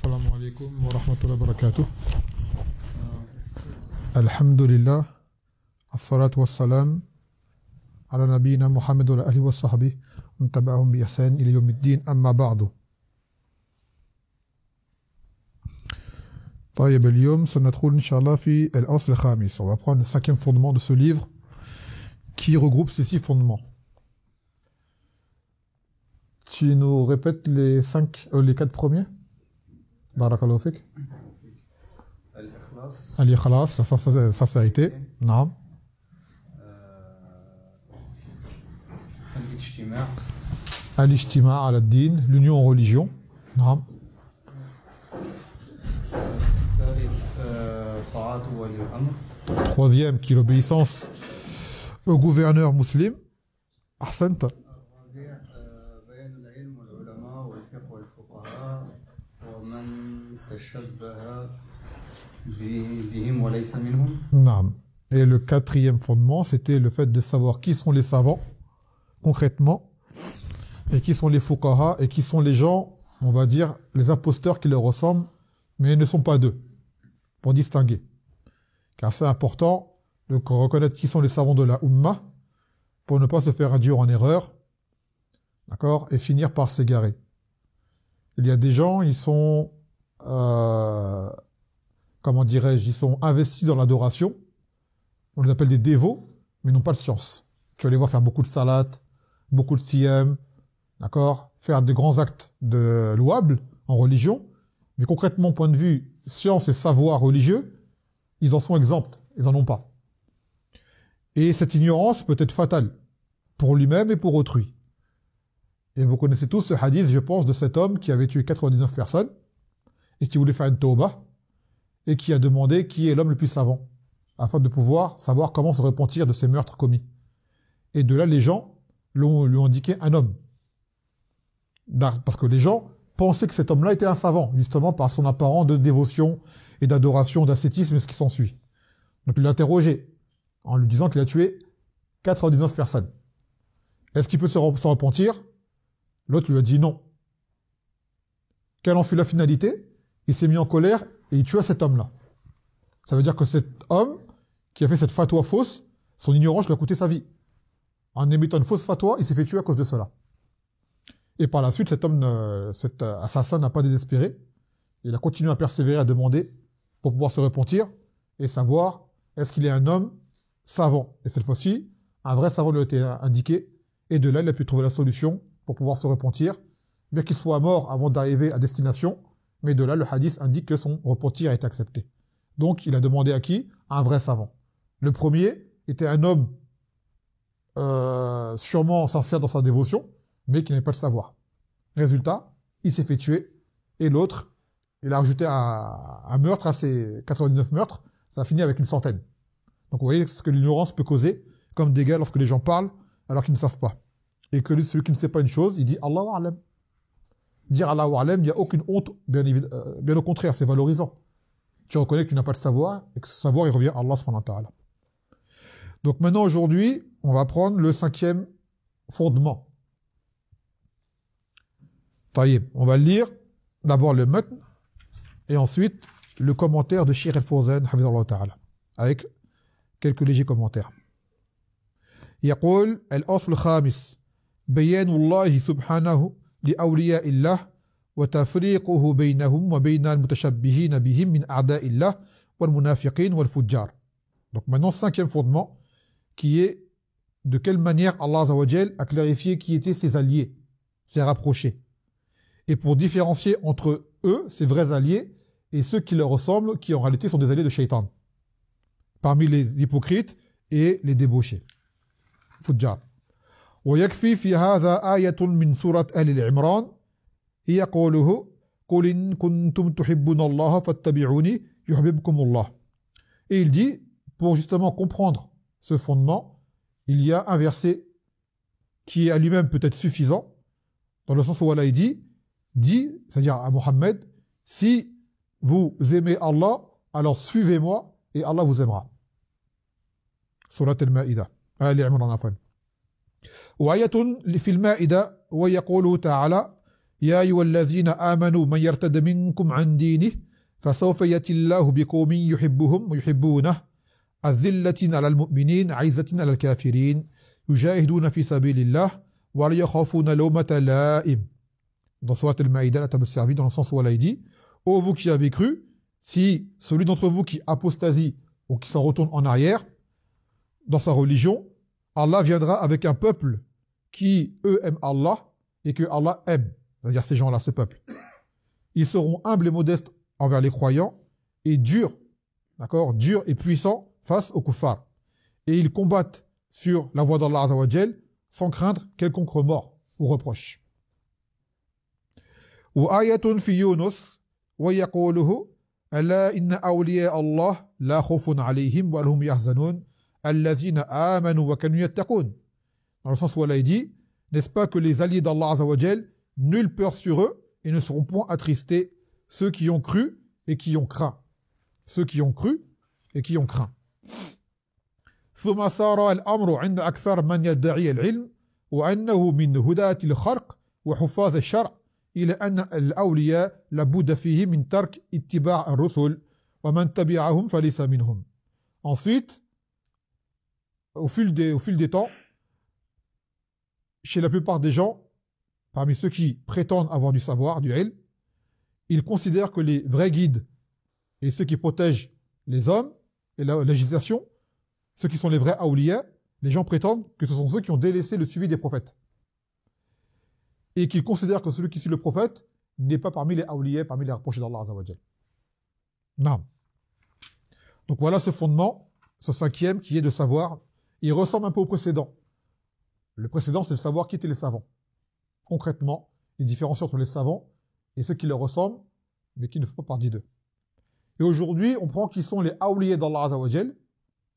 السلام عليكم ورحمة الله وبركاته. الحمد لله الصلاة والسلام على نبينا محمد وعلى آله وصحبه ومن تبعهم بإحسان إلى يوم الدين أما بعد. طيب اليوم سندخل إن شاء الله في الأصل الخامس. On va prendre le cinquième fondement de ce livre qui regroupe ces 6 fondements. Tu nous répètes les 4 premiers? Barakallahu fik. Al-Ikhlas, la sincérité. Naam. Al-Ijtima' ala ad-din, l'union en religion. Naam. Troisième, qui est l'obéissance au gouverneur musulman. Ahsanta. Naam. Et le 4e fondement, c'était le fait de savoir qui sont les savants, concrètement, et qui sont les fuqaha, et qui sont les gens, on va dire, les imposteurs qui leur ressemblent, mais ne sont pas d'eux, pour distinguer. Car c'est important de reconnaître qui sont les savants de la Ummah, pour ne pas se faire induire en erreur, d'accord, et finir par s'égarer. Il y a des gens, ils sont, comment dirais-je, ils sont investis dans l'adoration, on les appelle des dévots, mais n'ont pas de science. Tu vas les voir faire beaucoup de salat, beaucoup de siyam, d'accord, faire de grands actes de louables en religion, mais concrètement, point de vue science et savoir religieux, ils en sont exempts, ils en ont pas. Et cette ignorance peut être fatale pour lui-même et pour autrui. Et vous connaissez tous ce hadith, je pense, de cet homme qui avait tué 99 personnes et qui voulait faire une tauba et qui a demandé qui est l'homme le plus savant afin de pouvoir savoir comment se repentir de ces meurtres commis. Et de là, les gens lui ont indiqué un homme. Parce que les gens pensaient que cet homme-là était un savant, justement par son apparent de dévotion et d'adoration, d'ascétisme et ce qui s'ensuit. Donc il l'a interrogé en lui disant qu'il a tué 99 personnes. Est-ce qu'il peut s'en repentir? L'autre lui a dit non. Quelle en fut la finalité? Il s'est mis en colère et il tua cet homme-là. Ça veut dire que cet homme qui a fait cette fatwa fausse, son ignorance lui a coûté sa vie. En émettant une fausse fatwa, il s'est fait tuer à cause de cela. Et par la suite, cet assassin n'a pas désespéré. Il a continué à persévérer, à demander pour pouvoir se repentir et savoir est-ce qu'il est un homme savant. Et cette fois-ci, un vrai savant lui a été indiqué. Et de là, il a pu trouver la solution pour pouvoir se repentir, bien qu'il soit mort avant d'arriver à destination. Mais de là, le hadith indique que son repentir a été accepté. Donc, il a demandé à qui? À un vrai savant. Le premier était un homme sûrement sincère dans sa dévotion, mais qui n'avait pas de savoir. Résultat, il s'est fait tuer. Et l'autre, il a rajouté un meurtre à ses 99 meurtres. Ça a fini avec une centaine. Donc, vous voyez ce que l'ignorance peut causer comme dégâts lorsque les gens parlent alors qu'ils ne savent pas. Et que celui qui ne sait pas une chose, il dit « Allahu a'lam ». Dire Allahu a'lam, il n'y a aucune honte, bien au contraire, c'est valorisant. Tu reconnais que tu n'as pas de savoir, et que ce savoir, il revient à Allah subhanahu wa ta'ala. Donc maintenant, aujourd'hui, on va prendre le 5e fondement. Taïb, on va lire d'abord le matn, et ensuite le commentaire de Cheikh al-Fawzan, hafizahullah ta'ala, avec quelques légers commentaires. يقول الأصل الخامس بيان الله سبحانه لأولياء الله وتفريقه بينهم وبين المتشبهين بهم من أعداء الله والمنافقين والفجار. Donc maintenant, 5e fondement, qui est de quelle manière Allah Azza wa Jal a clarifié qui étaient ses alliés, ses rapprochés. Et pour différencier entre eux, ces vrais alliés, et ceux qui leur ressemblent, qui en réalité sont des alliés de Shaitan. Parmi les hypocrites et les débauchés. Fujjar. ويكفي في هذا آية من سورة آل العمران هي قوله قل إن كنتم تحبون الله فاتبعوني يحببكم الله. Et il dit, pour justement comprendre ce fondement, il y a un verset qui est à lui-même peut-être suffisant, dans le sens où Allah dit, c'est-à-dire à Mohammed, si vous aimez Allah, alors suivez-moi et Allah vous aimera. Surat al-Ma'ida. Ali Imran, afwan. وآية في المائدة ويقوله تعالى يا أيها الذين آمنوا من يرتد منكم عن دينه فسوف يأتي الله بقوم يحبهم ويحبونه أذلة على المؤمنين عزة على الكافرين يجاهدون في سبيل الله ولا يخافون لومة لائم. Dans Surat al-Maïda, la table servie, dans le sens où Allah dit: ô vous qui avez cru, si celui d'entre vous qui apostasie ou qui s'en retourne en arrière dans sa religion, Allah viendra avec un peuple qui, eux, aiment Allah et que Allah aime. C'est-à-dire ces gens-là, ce peuple. Ils seront humbles et modestes envers les croyants et durs, d'accord, durs et puissants face aux kuffars. Et ils combattent sur la voie d'Allah Azza wa Jal sans craindre quelconque remords ou reproche. وآية في يونس ويقوله ألا إن أولياء الله لا خوف عليهم ولا هم يحزنون الذين آمنوا وكانوا يتقون. Dans le sens où Allah dit, n'est-ce pas que les alliés d'Allah Azza wa Jal, nulle peur sur eux et ne seront point attristés, ceux qui ont cru et qui ont craint. Ceux qui ont cru et qui ont craint. ثم صار الأمر عند أكثر من يدعي العلم وأنه من هداة الخلق وحفاظ الشرع إلى أن الأولياء لابد فيه من ترك اتباع الرسل ومن تبعهم فليس منهم. Ensuite, au fil des temps, chez la plupart des gens, parmi ceux qui prétendent avoir du savoir, du ilm, ils considèrent que les vrais guides et ceux qui protègent les hommes et la législation, ceux qui sont les vrais awliya, les gens prétendent que ce sont ceux qui ont délaissé le suivi des prophètes. Et qu'ils considèrent que celui qui suit le prophète n'est pas parmi les awliya, parmi les rapprochés d'Allah Azza wa Jal. Non. Donc voilà ce fondement, ce cinquième qui est de savoir. Il ressemble un peu au précédent. Le précédent, c'est de savoir qui étaient les savants. Concrètement, les différences entre les savants et ceux qui leur ressemblent, mais qui ne font pas partie d'eux. Et aujourd'hui, on prend qui sont les awliya d'Allah Azza wa Jal,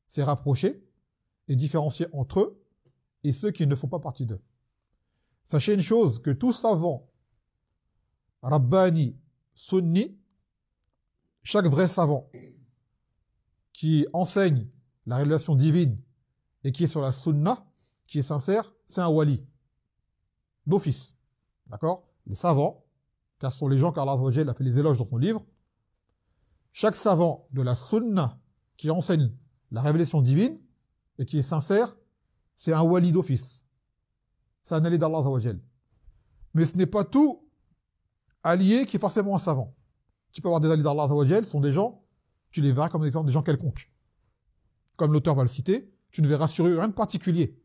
c'est rapprocher et différencier entre eux et ceux qui ne font pas partie d'eux. Sachez une chose, que tout savant, Rabbani, Sunni, chaque vrai savant qui enseigne la révélation divine et qui est sur la Sunna, qui est sincère, c'est un wali, d'office. D'accord? Les savants, car ce sont les gens qu'Allah Azza wa Jal a fait les éloges dans son livre, chaque savant de la Sunna qui enseigne la révélation divine et qui est sincère, c'est un wali d'office. C'est un allié d'Allah Azza wa Jal. Mais ce n'est pas tout allié qui est forcément un savant. Tu peux avoir des alliés d'Allah Azza wa Jal, ce sont des gens, tu les verras comme étant des gens quelconques. Comme l'auteur va le citer, tu ne verras sur eux rien de particulier.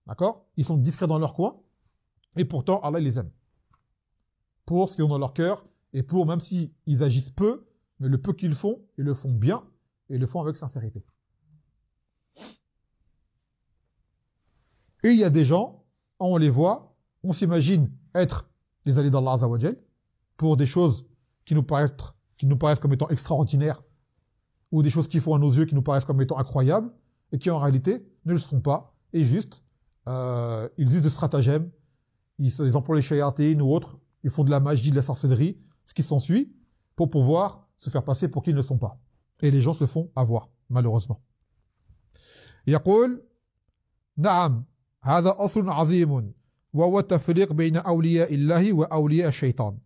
D'accord? Ils sont discrets dans leur coin, et pourtant Allah les aime. Pour ce qu'ils ont dans leur cœur, et pour, même s'ils agissent peu, mais le peu qu'ils font, ils le font bien, et ils le font avec sincérité. Et il y a des gens, on les voit, on s'imagine être les alliés d'Allah Azza wa Jal pour des choses qui nous paraissent comme étant extraordinaires ou des choses qui font à nos yeux qui nous paraissent comme étant incroyables et qui en réalité ne le sont pas et juste ils usent de stratagèmes, ils emploient les shayatines ou autres, ils font de la magie, de la sorcellerie, ce qui s'ensuit pour pouvoir se faire passer pour qui ils ne sont pas. Et les gens se font avoir, malheureusement. يقول نعم هذا أصل عظيم وهو التفريق بين أولياء الله وأولياء الشيطان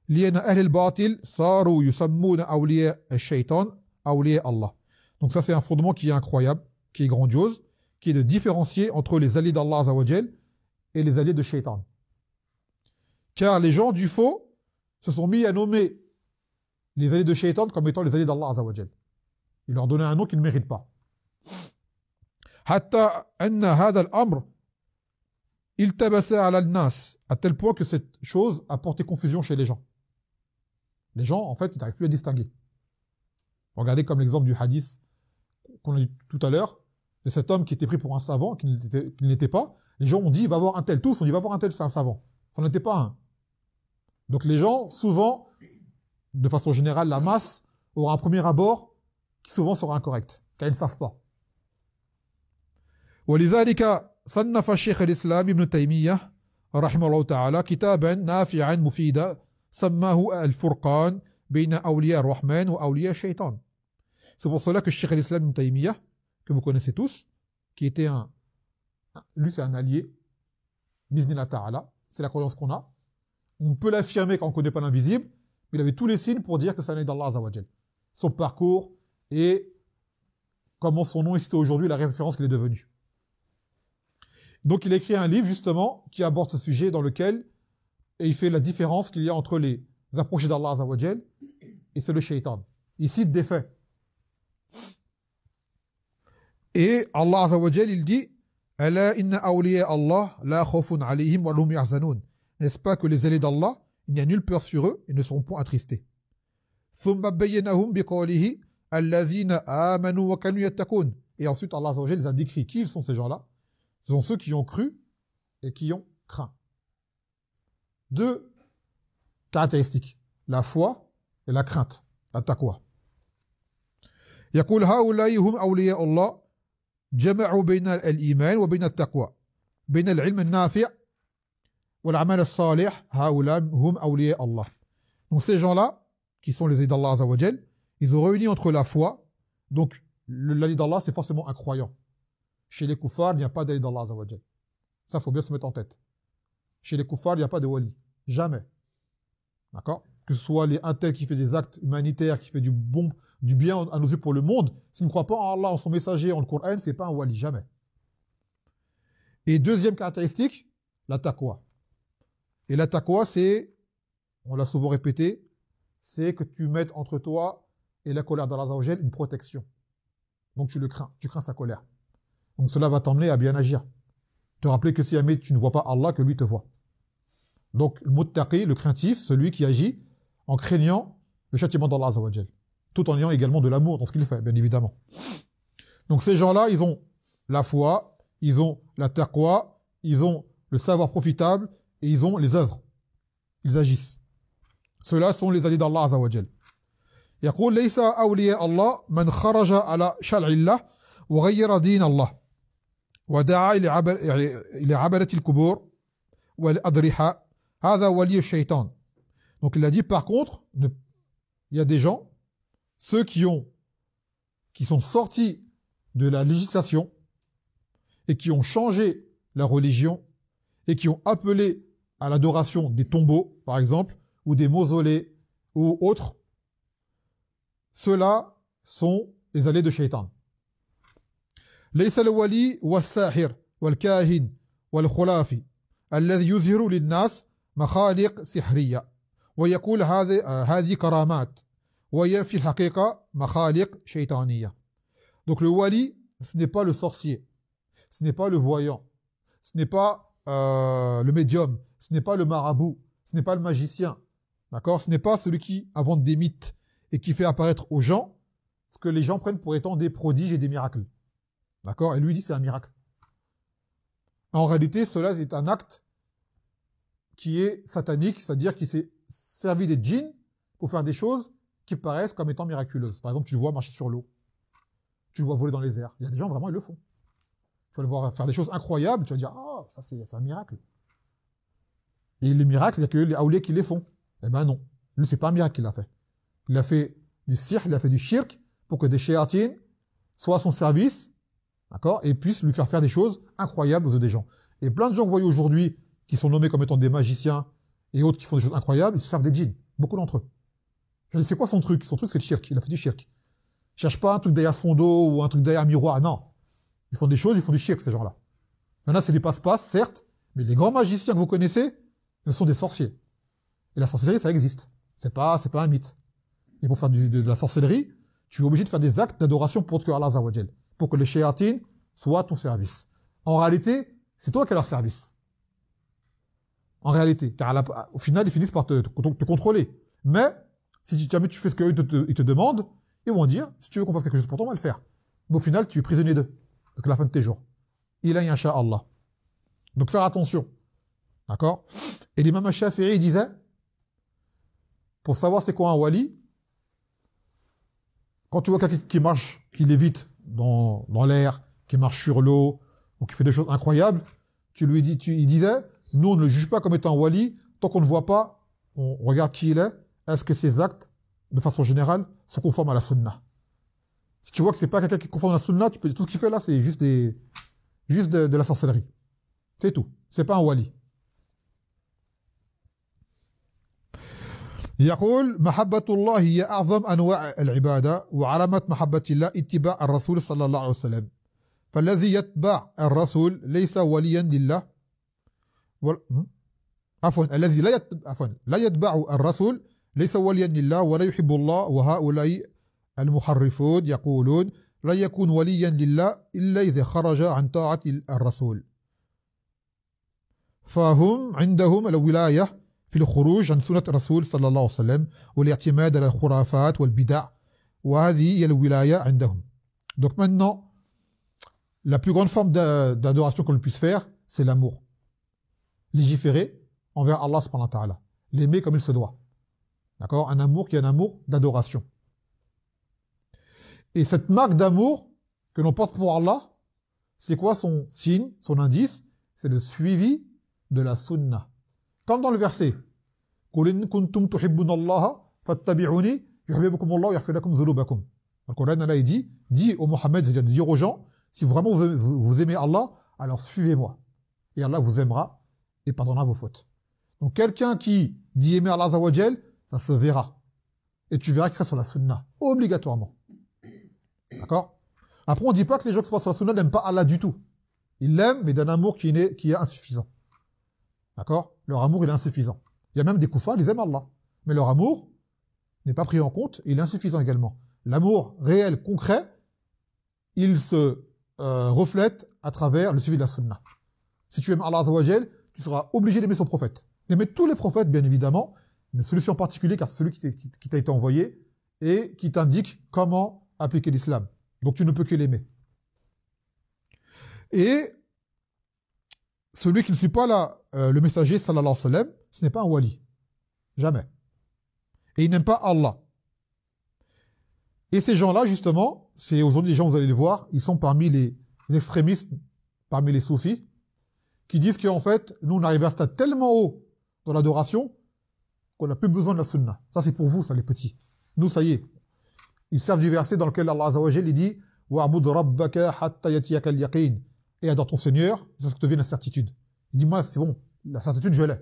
لأن أهل الباطل صاروا يسمون أولياء الشيطان أولياء الله. Donc ça c'est un fondement qui est incroyable, qui est grandiose, qui est de différencier entre les alliés d'Allah Azza wa Jal et les alliés de Shaitan. Car les gens du faux se sont mis à nommer les alliés de Shaitan comme étant les alliés d'Allah Azza wa Jal. Ils leur donnaient un nom qu'ils ne méritent pas. حتى أن هذا الأمر التبس على الناس, à tel point que cette chose a porté confusion chez les gens. Les gens, en fait, ils n'arrivent plus à distinguer. Regardez comme l'exemple du hadith qu'on a dit tout à l'heure, de cet homme qui était pris pour un savant, qui ne l'était pas. Les gens ont dit, va voir un tel. Tous, on dit, va voir un tel, c'est un savant. Ça n'était pas un. Donc les gens, souvent, de façon générale, la masse aura un premier abord qui souvent sera incorrect, car ils ne savent pas. ولذلك صنف الشيخ الإسلام ابن تيمية رحمه الله تعالى كتابا نافعا مفيدا سماه الفرقان بين أولياء الرحمن وأولياء الشيطان. C'est pour cela que Cheikh al-Islam ibn Taymiyyah, que vous connaissez tous, qui était lui c'est un allié, Biznillah Ta'ala, c'est la croyance qu'on a, On peut l'affirmer quand on ne connaît pas l'invisible, mais il avait tous les signes pour dire que c'est un aide d'Allah Azza wa Jal. Son parcours et comment son nom est cité aujourd'hui, la référence qu'il est devenu. Donc il a écrit un livre justement qui aborde ce sujet dans lequel il fait la différence qu'il y a entre les approchés d'Allah Azza wa Jal et ceux de shaitan. Il cite des faits. Et Allah Azza wa Jal, il dit Ala inna awliya Allah la khawfun alayhim wa lahum yahzanun. N'est-ce pas que les alliés d'Allah, il n'y a nulle peur sur eux et ne seront point attristés. Thumma bayyanahum biqawlihi allazina amanu wa kanu yattaqun. Et ensuite Allah Azza wa Jal les a décrit qui sont ces gens-là. Ce sont ceux qui ont cru et qui ont craint. Deux caractéristiques, la foi et la crainte, la taqwa. يقول هؤلاء هم أولياء الله جمعوا بين الإيمان وبين التقوى بين العلم النافع والعمل الصالح هؤلاء هم أولياء الله. Donc ces gens-là, qui sont les aidés d'Allah Azza wa Jal, ils ont réuni entre la foi, donc l'allié d'Allah c'est forcément un croyant. Chez les kuffars, il n'y a pas d'allié d'Allah Azza wa Jal. Ça, faut bien se mettre en tête. Chez les kuffars, il n'y a pas de wali. Jamais. D'accord? Que ce soit un tel qui fait des actes humanitaires, qui fait du bien à nos yeux pour le monde, s'il ne croit pas en Allah, en son messager, en le Coran, c'est pas un wali, jamais. Et deuxième caractéristique, la taqwa. Et la taqwa, c'est, on l'a souvent répété, c'est que tu mettes entre toi et la colère d'Allah Azza wa Jal une protection. Donc tu crains sa colère. Donc cela va t'emmener à bien agir. Te rappeler que si jamais tu ne vois pas Allah, que lui te voit. Donc le muttaqi, le craintif, celui qui agit en craignant le châtiment d'Allah Azza wa Jal, tout en ayant également de l'amour dans ce qu'il fait, bien évidemment. Donc ces gens-là, ils ont la foi, ils ont la taqwa, ils ont le savoir profitable et ils ont les œuvres. Ils agissent. Ceux-là sont les alliés d'Allah Azza wa Jal. يقول ليس أولياء الله من خرج على شرع الله وغير دين الله ودعا إلى عبادة القبور والأضرحة هذا ولي الشيطان. Donc il a dit par contre, il y a des gens, ceux qui sont sortis de la législation et qui ont changé la religion et qui ont appelé à l'adoration des tombeaux, par exemple, ou des mausolées ou autres, ceux-là sont les alliés de Shaitan. ليس الولي والساحر والكاهن والخلافي الذي يظهر للناس مخالق سحرية ويقول هذه كرامات وهي في الحقيقة مخالق شيطانية. Donc le wali, ce n'est pas le sorcier, ce n'est pas le voyant, ce n'est pas le médium, ce n'est pas le marabout, ce n'est pas le magicien, d'accord? Ce n'est pas celui qui invente des mythes et qui fait apparaître aux gens ce que les gens prennent pour étant des prodiges et des miracles. D'accord? Et lui dit c'est un miracle. En réalité, cela est un acte qui est satanique, c'est-à-dire qu'il s'est servi des djinns pour faire des choses qui paraissent comme étant miraculeuses. Par exemple, tu le vois marcher sur l'eau. Tu le vois voler dans les airs. Il y a des gens, vraiment, ils le font. Tu vas le voir faire des choses incroyables, tu vas dire, ah, ça c'est un miracle. Et les miracles, il n'y a que les awliya qui les font. Eh ben non. Lui, c'est pas un miracle qu'il a fait. Il a fait du sihr, il a fait du shirk pour que des shayatines soient à son service, d'accord, et puissent lui faire des choses incroyables aux yeux des gens. Et plein de gens que vous voyez aujourd'hui, qui sont nommés comme étant des magiciens et autres qui font des choses incroyables, ils se servent des djinns. Beaucoup d'entre eux. Je dis, c'est quoi son truc? Son truc, c'est le shirk. Il a fait du shirk. Cherche pas un truc derrière son dos ou un truc derrière un miroir. Non. Ils font des choses, ils font du shirk, ces gens-là. Il y en a, c'est des passe-passe, certes, mais les grands magiciens que vous connaissez, ce sont des sorciers. Et la sorcellerie, ça existe. C'est pas un mythe. Et pour faire de la sorcellerie, tu es obligé de faire des actes d'adoration pour que Allah Azza wa Jal, pour que les shayatines soient à ton service. En réalité, c'est toi qui as leur service. En réalité. Car au final, ils finissent par te contrôler. Mais, si jamais tu fais ce qu'ils te demandent, ils vont dire, si tu veux qu'on fasse quelque chose pour toi, on va le faire. Mais au final, tu es prisonnier d'eux. Jusqu'à la fin de tes jours. Il a yasha Allah. Donc faire attention. D'accord? Et l'imam Shafi'i disait, pour savoir c'est quoi un wali, quand tu vois quelqu'un qui marche, qui lévite dans l'air, qui marche sur l'eau, ou qui fait des choses incroyables, il disait, nous on ne le juge pas comme étant un wali, tant qu'on ne voit pas, on regarde qui il est, est-ce que ses actes, de façon générale, sont conformes à la sunna. Si tu vois que c'est pas quelqu'un qui est conforme à la sunna, tu peux dire tout ce qu'il fait là, c'est juste de la sorcellerie. C'est tout. C'est pas un wali. يقول محبة الله هي أعظم أنواع العبادة وعلامة محبة الله اتباع الرسول صلى الله عليه وسلم فالذي يتبع الرسول ليس وليا لله الذي لا يتبع الرسول ليس وليا لله ولا يحب الله وهؤلاء المحرفون يقولون لا يكون وليا لله إلا إذا خرج عن طاعة الرسول فهم عندهم الولاية في الخروج عن سنة الرسول صلى الله عليه وسلم والاعتماد على الخرافات والبدع وهذه هي الولاية عندهم. Donc maintenant, la plus grande forme d'adoration qu'on puisse faire, c'est l'amour. Légiférer envers Allah subhanahu wa ta'ala. L'aimer comme il se doit. D'accord? Un amour qui est un amour d'adoration. Et cette marque d'amour que l'on porte pour Allah, c'est quoi son signe, son indice? C'est le suivi de la sunna. Comme dans le verset, قُلْ إِن كُنْتُمْ تُحِبُّونَ اللَّهَ فَاتَّبِعُونِي يُحْبِبْكُمُ اللَّهُ وَيَغْفِرْ لَكُمْ ذُنُوبَكُمْ. Le Coran là, il dit au Mohammed, c'est-à-dire de dire aux gens, si vraiment vous aimez Allah, alors suivez-moi. Et Allah vous aimera et pardonnera vos fautes. Donc quelqu'un qui dit aimer Allah Azza wa Jal, ça se verra. Et tu verras qu'il sera sur la sunna, obligatoirement. D'accord? Après, on ne dit pas que les gens qui sont sur la sunna n'aiment pas Allah du tout. Ils l'aiment, mais d'un amour qui est insuffisant. D'accord? Leur amour, il est insuffisant. Il y a même des koufars, ils aiment Allah. Mais leur amour n'est pas pris en compte, et il est insuffisant également. L'amour réel, concret, il se reflète à travers le suivi de la sunna. Si tu aimes Allah Azza wa Jal, tu seras obligé d'aimer son prophète. D'aimer tous les prophètes, bien évidemment, mais celui-ci en particulier, car c'est celui qui t'a été envoyé, et qui t'indique comment appliquer l'islam. Donc tu ne peux que l'aimer. Et celui qui ne suit pas le messager sallallahu alayhi wa sallam, ce n'est pas un wali. Jamais. Et il n'aime pas Allah. Et ces gens-là, justement, c'est aujourd'hui les gens, vous allez les voir, ils sont parmi les extrémistes, parmi les soufis, qui disent qu'en fait, nous on arrive à un stade tellement haut dans l'adoration qu'on n'a plus besoin de la sunna. Ça c'est pour vous, ça les petits. Nous, ça y est. Ils servent du verset dans lequel Allah Azza wa Jal dit « Wa'bud rabbaka hatta yatiyaka al-yaqin » et adore ton Seigneur, c'est ce que te vient la certitude. Il dit, moi, c'est bon, la certitude, je l'ai.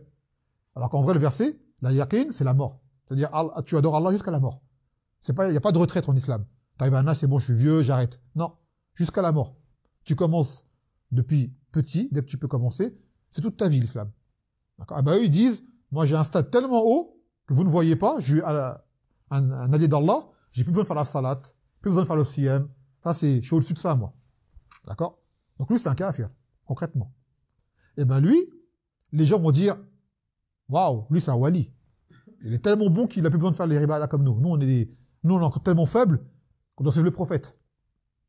Alors qu'en vrai, le verset, la yaqin, c'est la mort. C'est-à-dire, tu adores Allah jusqu'à la mort. Il n'y a pas de retraite en islam. T'arrives à un âge, c'est bon, je suis vieux, j'arrête. Non, jusqu'à la mort. Tu commences depuis petit, dès que tu peux commencer, c'est toute ta vie, l'islam. D'accord? Ah ben, eux, ils disent, moi, j'ai un stade tellement haut que vous ne voyez pas, je suis un allié d'Allah, j'ai plus besoin de faire la salat, plus besoin de faire le siyam. Ça, je suis au-dessus de ça, moi. D'accord? Donc lui, c'est un kafir, concrètement. Et ben lui, les gens vont dire, waouh, lui c'est un wali. Il est tellement bon qu'il a plus besoin de faire les ribadas comme nous. Nous on est encore tellement faibles qu'on doit suivre le prophète.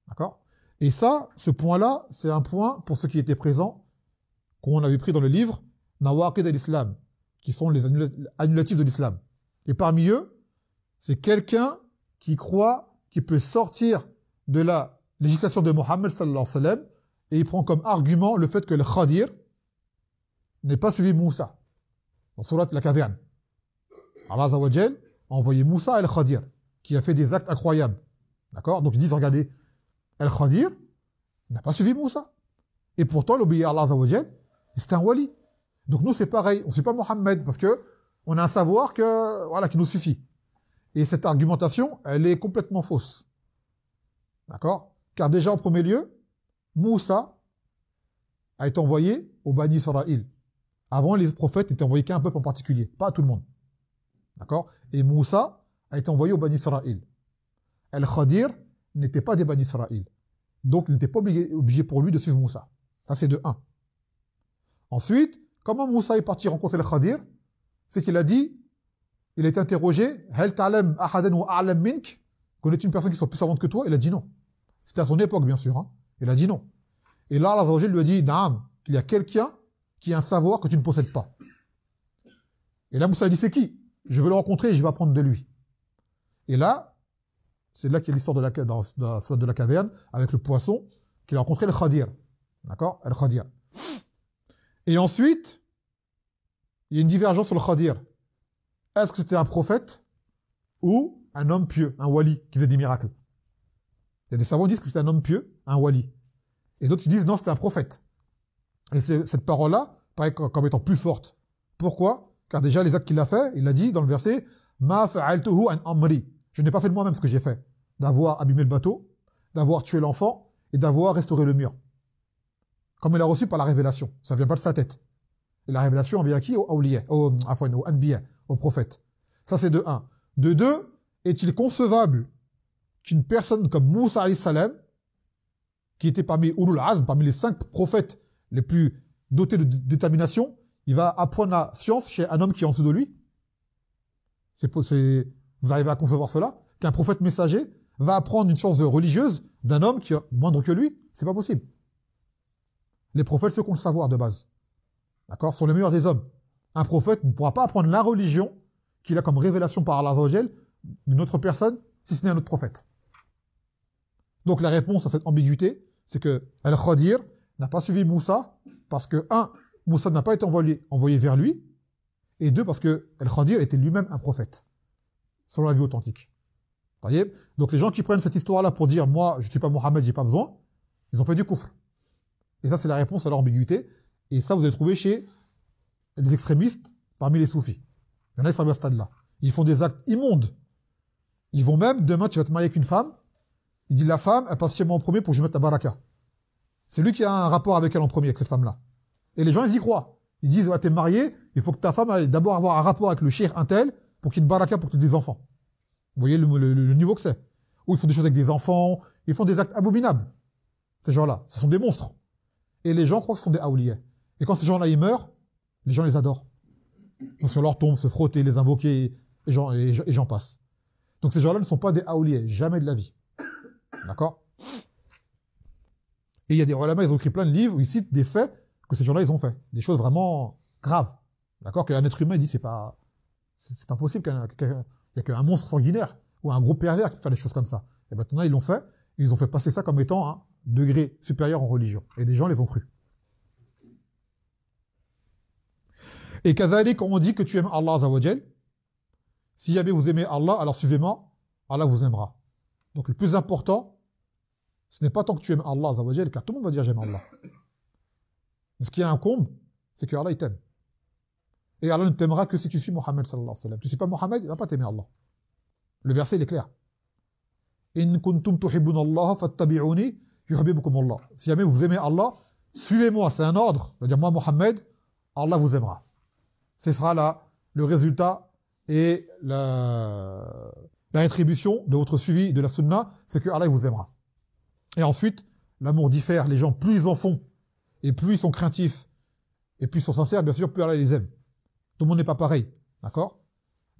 D'accord? Et ça, ce point-là, c'est un point pour ceux qui étaient présents, qu'on avait pris dans le livre Nawaqid al-Islam, qui sont les annulatifs de l'islam. Et parmi eux, c'est quelqu'un qui croit qu'il peut sortir de la législation de Mohammed sallallahu alayhi wa sallam, et il prend comme argument le fait que le Khadir n'est pas suivi Moussa. Dans Surat la Caverne. Allah Azza wa Jal a envoyé Moussa et le Khadir, qui a fait des actes incroyables. D'accord? Donc ils disent, regardez, El Khadir n'a pas suivi Moussa. Et pourtant, il obéit à Allah Azza wa Jal, et c'est un wali. Donc nous, c'est pareil. On ne suit pas Mohammed, parce que on a un savoir qui nous suffit. Et cette argumentation, elle est complètement fausse. D'accord? Car déjà, en premier lieu, Moussa a été envoyé au Bani Israël. Avant, les prophètes n'étaient envoyés qu'à un peuple en particulier, pas à tout le monde. D'accord? Et Moussa a été envoyé au Bani Israël. Al-Khadir n'était pas des Bani Israël. Donc, il n'était pas obligé pour lui de suivre Moussa. Ça, c'est de 1. Ensuite, comment Moussa est parti rencontrer le Khadir? C'est qu'il a dit, il a été interrogé, Hal ta'lam ahadan wa a'lam mink? Connais-tu une personne qui soit plus savante que toi? Il a dit non. C'était à son époque, bien sûr. Hein. Il a dit non. Et là, Allah lui a dit, Naam, qu'il y a quelqu'un qui a un savoir que tu ne possèdes pas. Et là, Moussa a dit, c'est qui? Je veux le rencontrer et je vais apprendre de lui. Et là, c'est là qu'il y a l'histoire dans la sourate de la caverne, avec le poisson, qu'il a rencontré le Khadir. D'accord? Le Khadir. Et ensuite, il y a une divergence sur le Khadir. Est-ce que c'était un prophète ou un homme pieux, un wali, qui faisait des miracles? Il y a des savants qui disent que c'était un homme pieux, un wali. Et d'autres qui disent non, c'était un prophète. Et cette parole-là paraît comme étant plus forte. Pourquoi? Car déjà, les actes qu'il a fait, il a dit dans le verset, Ma fa'altuhu an amri. Je n'ai pas fait de moi-même ce que j'ai fait. D'avoir abîmé le bateau, d'avoir tué l'enfant et d'avoir restauré le mur. Comme il a reçu par la révélation. Ça vient pas de sa tête. Et la révélation vient à qui? Au awliya, au anbiya, au prophète. Ça c'est de un. De deux, est-il concevable qu'une personne comme Moussa alayhi salam, qui était parmi Ulul Azm, parmi les 5 prophètes les plus dotés de détermination, il va apprendre la science chez un homme qui est en dessous de lui? Vous arrivez à concevoir cela? Qu'un prophète messager va apprendre une science religieuse d'un homme qui est moindre que lui? C'est pas possible. Les prophètes, ceux qui ont le savoir de base, d'accord, sont les meilleurs des hommes. Un prophète ne pourra pas apprendre la religion qu'il a comme révélation par Allah Azza wa Jal d'une autre personne, si ce n'est un autre prophète. Donc la réponse à cette ambiguïté, c'est que Al-Khadir n'a pas suivi Moussa parce que, un, Moussa n'a pas été envoyé vers lui, et deux, parce que Al-Khadir était lui-même un prophète, selon la vie authentique. Vous voyez? Donc les gens qui prennent cette histoire-là pour dire, moi, je suis pas Mohammed, j'ai pas besoin, ils ont fait du kufr. Et ça, c'est la réponse à leur ambiguïté. Et ça, vous allez trouver chez les extrémistes parmi les soufis. Il y en a qui sont à ce stade-là. Ils font des actes immondes. Ils vont même, demain, tu vas te marier avec une femme, il dit, la femme, elle passe chez moi en premier pour que je mette la baraka. C'est lui qui a un rapport avec elle en premier, avec cette femme-là. Et les gens, ils y croient. Ils disent, ouais, t'es marié, il faut que ta femme aille d'abord avoir un rapport avec le cheikh intel pour qu'il y ait une baraka pour que tu aies des enfants. Vous voyez le niveau que c'est. Ou ils font des choses avec des enfants, ils font des actes abominables. Ces gens-là, ce sont des monstres. Et les gens croient que ce sont des awliya. Et quand ces gens-là, ils meurent, les gens les adorent. Donc sur leur tombe, se frotter, les invoquer, et j'en passe. Donc ces gens-là ne sont pas des awliya, jamais de la vie. D'accord? Et il y a des ulama, ils ont écrit plein de livres où ils citent des faits que ces gens-là, ils ont fait. Des choses vraiment graves. D'accord? Qu'un être humain, il dit, c'est pas possible qu'il y a qu'un monstre sanguinaire ou un gros pervers qui fait des choses comme ça. Et maintenant, ils l'ont fait. Ils ont fait passer ça comme étant un degré supérieur en religion. Et des gens les ont cru. Et kazalik, quand on dit que tu aimes Allah Azza wa Jal, si jamais vous aimez Allah, alors suivez-moi, Allah vous aimera. Donc le plus important, ce n'est pas tant que tu aimes Allah Azza wa Jal, car tout le monde va dire j'aime Allah. Mais ce qui incombe, c'est que Allah il t'aime. Et Allah ne t'aimera que si tu suis Mohammed sallallahu alayhi wa sallam. Tu suis pas Mohammed, il va pas t'aimer Allah. Le verset il est clair. In kuntum tuhibbuna Allah fattabi'uni yuhibbukum Allah. Si jamais vous aimez Allah, suivez-moi, c'est un ordre. C'est-à-dire moi Mohammed, Allah vous aimera. Ce sera là le résultat et la rétribution de votre suivi de la sunna, c'est que Allah vous aimera. Et ensuite, l'amour diffère. Les gens, plus ils en font, et plus ils sont craintifs, et plus ils sont sincères, bien sûr, plus Allah les aime. Tout le monde n'est pas pareil. D'accord?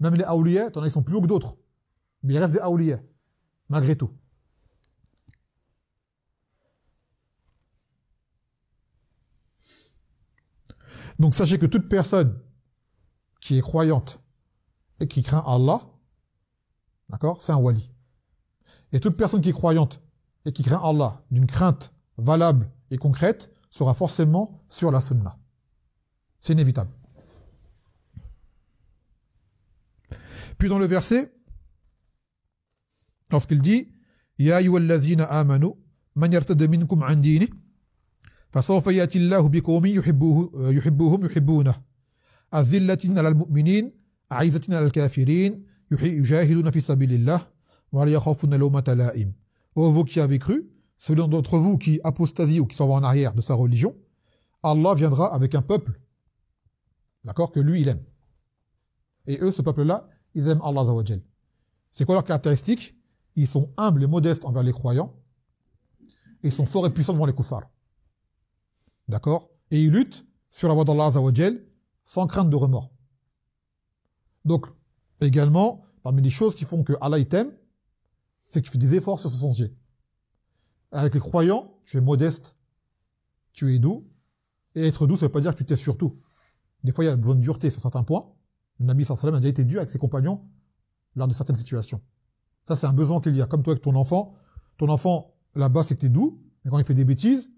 Même les awliya, t'en as, ils sont plus hauts que d'autres. Mais il reste des awliya. Malgré tout. Donc sachez que toute personne qui est croyante et qui craint Allah, d'accord, c'est un wali. Et toute personne qui est croyante et qui craint Allah d'une crainte valable et concrète sera forcément sur la sunna. C'est inévitable. Puis dans le verset, lorsqu'il dit Ya ayyuhallazina amanu man yartadda minkum an dinihi fasawfa yati Allahu biqawmin yuhibbuhum yuhibbunah azillatin 'alal mu'minin 'aizatin 'alal kafirin yujahiduna fi sabilillah wa la yakhafuna lawmata la'im. Ô vous qui avez cru, ceux d'entre vous qui apostasient ou qui s'en vont en arrière de sa religion, Allah viendra avec un peuple, d'accord, que lui il aime. Et eux, ce peuple-là, ils aiment Allah Azza wa Jal. C'est quoi leur caractéristique? Ils sont humbles et modestes envers les croyants, et ils sont forts et puissants devant les kuffars. D'accord? Et ils luttent sur la voie d'Allah Azza wa Jal sans crainte de remords. Donc, également, parmi les choses qui font que Allah il t'aime, c'est que tu fais des efforts sur ce sens-là. Avec les croyants, tu es modeste, tu es doux, et être doux, ça veut pas dire que tu t'es sur tout. Des fois, il y a besoin de dureté sur certains points. Le Nabi sallallahu alayhi wa sallam a déjà été dur avec ses compagnons lors de certaines situations. Ça, c'est un besoin qu'il y a. Comme toi avec ton enfant, là-bas, c'est que t'es doux, mais quand il fait des bêtises,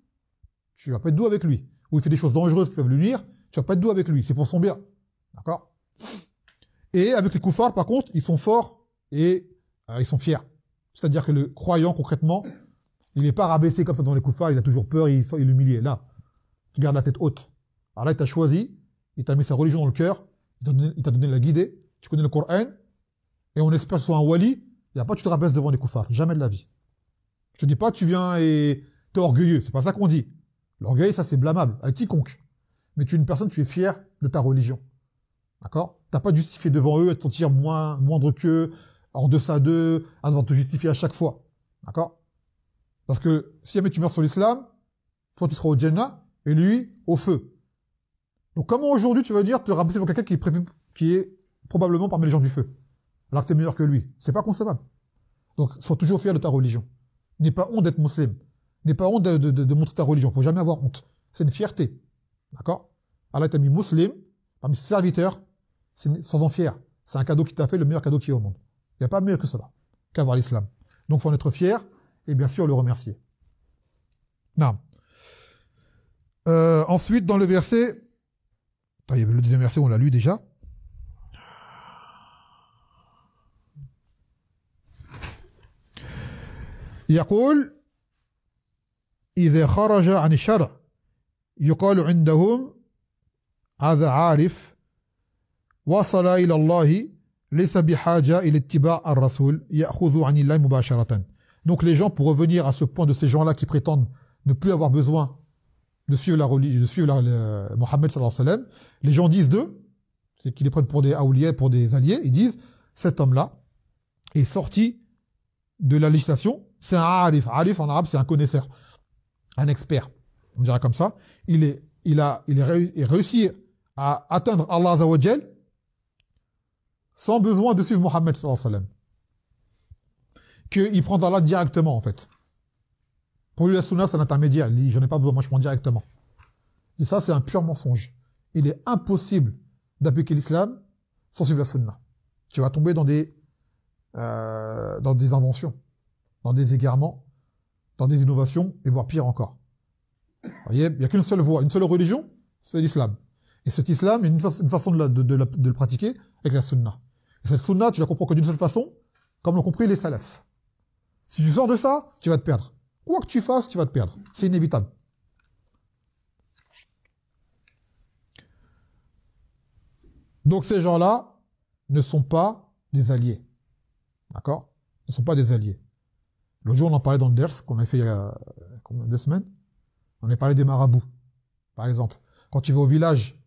tu vas pas être doux avec lui. Ou il fait des choses dangereuses qui peuvent lui nuire, tu vas pas être doux avec lui. C'est pour son bien. D'accord? Et avec les koufars, par contre, ils sont forts et ils sont fiers. C'est-à-dire que le croyant, concrètement, il n'est pas rabaissé comme ça dans les koufars, il a toujours peur, il est humilié. Là, tu gardes la tête haute. Alors là, il t'a choisi, il t'a mis sa religion dans le cœur, il t'a donné la guidée, tu connais le Coran, et on espère que ce soit un wali, il n'y a pas tu te rabaisses devant les koufars, jamais de la vie. Je te dis pas tu viens et t'es orgueilleux, c'est pas ça qu'on dit. L'orgueil, ça c'est blâmable, à quiconque. Mais tu es une personne, tu es fier de ta religion. D'accord? T'as pas de justifier devant eux, à te sentir moindre qu'eux, en deçà d'eux, à devoir te justifier à chaque fois. D'accord? Parce que si jamais tu meurs sur l'islam, toi tu seras au Jannah, et lui, au feu. Donc comment aujourd'hui tu vas dire te rabaisser pour quelqu'un qui est probablement parmi les gens du feu, alors que t'es meilleur que lui? C'est pas concevable. Donc sois toujours fier de ta religion. N'aie pas honte d'être musulman. N'aie pas honte de montrer ta religion. Faut jamais avoir honte. C'est une fierté. D'accord? Allah t'a mis musulman, parmi ses serviteurs, sois-en fier. C'est un cadeau qui t'a fait, le meilleur cadeau qu'il y a au monde. Il n'y a pas mieux que cela, qu'avoir l'islam. Donc faut en être fier, et bien sûr le remercier. Non. Ensuite, dans le verset, il y avait le deuxième verset, on l'a lu déjà. يقول إذا خرج عن الشرع يقال عندهم هذا عارف وصل إلى الله ليس بحاجة إلى اتباع الرسول يأخذ عن الله مباشرة. Donc les gens, pour revenir à ce point de ces gens-là qui prétendent ne plus avoir besoin de suivre la religion, de suivre Mohammed sallallahu alayhi wa sallam, les gens disent d'eux, c'est qu'ils les prennent pour des awliya, pour des alliés, ils disent cet homme-là est sorti de la législation, c'est un arif. Arif en arabe, c'est un connaisseur, un expert, on dirait comme ça. Il réussi à atteindre Allah Azza wa Jal sans besoin de suivre Mohammed sallallahu alayhi wa sallam. Qu'il prend d'Allah directement, en fait. Pour lui, la sunna, c'est un intermédiaire. Il dit, j'en ai pas besoin, moi je prends directement. Et ça, c'est un pur mensonge. Il est impossible d'appliquer l'islam sans suivre la sunna. Tu vas tomber dans des inventions, dans des égarements, dans des innovations, et voire pire encore. Vous voyez, il n'y a qu'une seule voie, une seule religion, c'est l'islam. Et cet islam, il y a une façon de le pratiquer avec la sunna. Et cette sunna, tu la comprends que d'une seule façon, comme l'ont compris les salafs. Si tu sors de ça, tu vas te perdre. Quoi que tu fasses, tu vas te perdre. C'est inévitable. Donc ces gens-là ne sont pas des alliés. D'accord? Ne sont pas des alliés. L'autre jour, on en parlait dans le ders qu'on a fait il y a 2 semaines. On a parlé des marabouts. Par exemple, quand tu vas au village,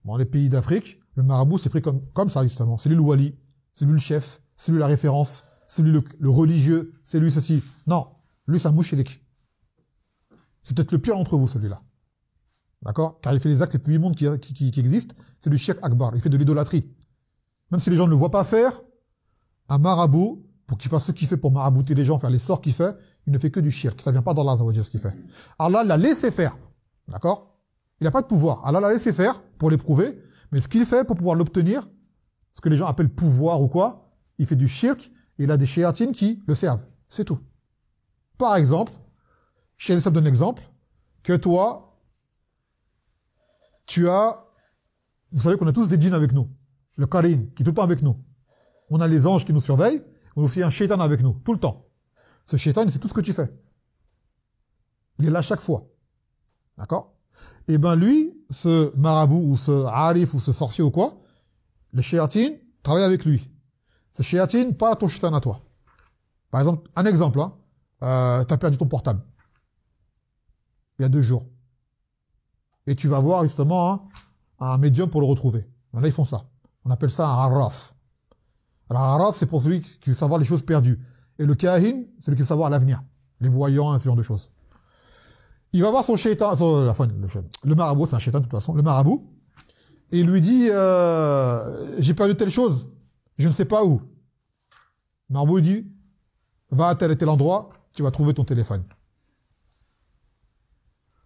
dans les pays d'Afrique, le marabout c'est pris comme ça justement. C'est lui le wali, c'est lui le chef, c'est lui la référence, c'est lui le religieux, c'est lui ceci. Non, lui c'est un mouchirik. C'est peut-être le pire d'entre vous celui-là. D'accord? Car il fait les actes les plus immondes qui existent. C'est du shirk akbar. Il fait de l'idolâtrie. Même si les gens ne le voient pas faire, un marabout, pour qu'il fasse ce qu'il fait pour marabouter les gens, faire les sorts qu'il fait, il ne fait que du shirk. Ça vient pas d'Allah Azza wa Jalla ce qu'il fait. Allah l'a laissé faire. D'accord? Il n'a pas de pouvoir. Allah l'a laissé faire pour l'éprouver, mais ce qu'il fait pour pouvoir l'obtenir, ce que les gens appellent pouvoir ou quoi, il fait du shirk et il a des shéatines qui le servent. C'est tout. Par exemple, Cheikh Al-Islam donne l'exemple que toi, vous savez qu'on a tous des djinns avec nous. Le Karin, qui est tout le temps avec nous. On a les anges qui nous surveillent, on a aussi un shaitan avec nous, tout le temps. Ce shaitan, c'est tout ce que tu fais. Il est là chaque fois. D'accord? Et ben lui, ce marabout, ou ce arif, ou ce sorcier ou quoi, le shayatin travaille avec lui. Ce shayatin, pas ton shaitan à toi. Par exemple, un exemple, hein, t'as perdu ton portable. Il y a 2 jours. Et tu vas voir justement un médium pour le retrouver. Là, ils font ça. On appelle ça un arraf. Alors, un arraf, c'est pour celui qui veut savoir les choses perdues. Et le kahin, c'est celui qui veut savoir l'avenir. Les voyants, ce genre de choses. Il va voir son shaitan, le marabout, c'est un shaitan de toute façon, le marabout, et il lui dit, j'ai perdu telle chose, je ne sais pas où. Le marabout lui dit, va à tel et tel endroit, tu vas trouver ton téléphone.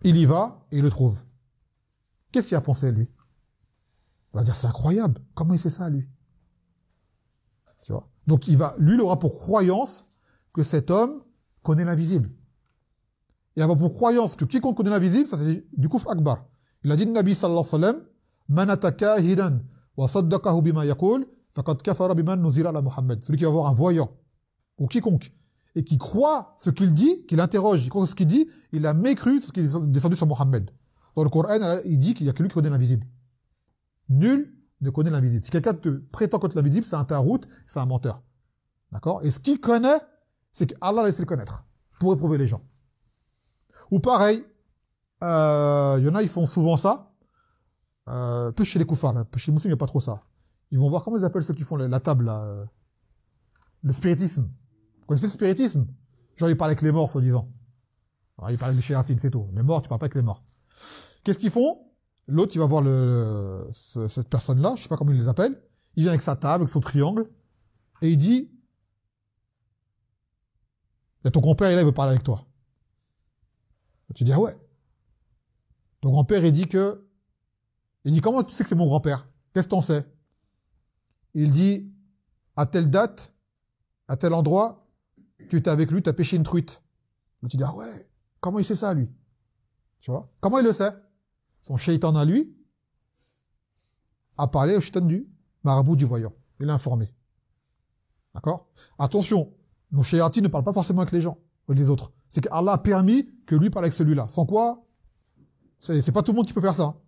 Il y va, et il le trouve. Qu'est-ce qu'il a pensé, lui? Il va dire, c'est incroyable. Comment il sait ça, lui? Tu vois? Donc, lui, il aura pour croyance que cet homme connaît l'invisible. Et avoir pour croyance que quiconque connaît l'invisible, ça c'est du kufr akbar. Il a dit, le Nabi sallallahu alayhi wa sallam, man ataka hidan wa saddaqahu bima yaqul, faqad kafara biman nuzila ala Muhammad. Celui qui va voir un voyant, ou quiconque, et qui croit ce qu'il dit, qu'il interroge, il croit ce qu'il dit, il a mécru ce qui est descendu sur Mohammed. Dans le Coran, il dit qu'il y a que lui qui connaît l'invisible. Nul ne connaît l'invisible. Si quelqu'un te prétend connaître l'invisible, c'est un tarout, c'est un menteur. D'accord? Et ce qu'il connaît, c'est qu'Allah a laissé le connaître pour éprouver les gens. Ou pareil, y en a, ils font souvent ça, peu chez les koufars, là, chez les musulmans, il n'y a pas trop ça. Ils vont voir comment ils appellent ceux qui font la table, là, le spiritisme. Vous connaissez le spiritisme? Genre, ils parlent avec les morts, soi-disant. Alors, ils parlent avec les chératines, c'est tout. Les morts, tu parles pas avec les morts. Qu'est-ce qu'ils font? L'autre, il va voir cette personne-là, je sais pas comment il les appelle. Il vient avec sa table, avec son triangle, et il dit, il y a ton grand-père, il veut parler avec toi. Tu dis, ah ouais. Ton grand-père, il dit, comment tu sais que c'est mon grand-père? Qu'est-ce que t'en sais? Il dit, à telle date, à tel endroit, tu étais avec lui, t'as pêché une truite. Tu dis, ah ouais, comment il sait ça, lui? Tu vois? Comment il le sait? Son shaitan à lui a parlé au shaitan du marabout du voyant. Il l'a informé. D'accord? Attention, nos shayatines ne parlent pas forcément avec les gens, avec les autres. C'est qu'Allah a permis que lui parle avec celui-là. Sans quoi, c'est pas tout le monde qui peut faire ça.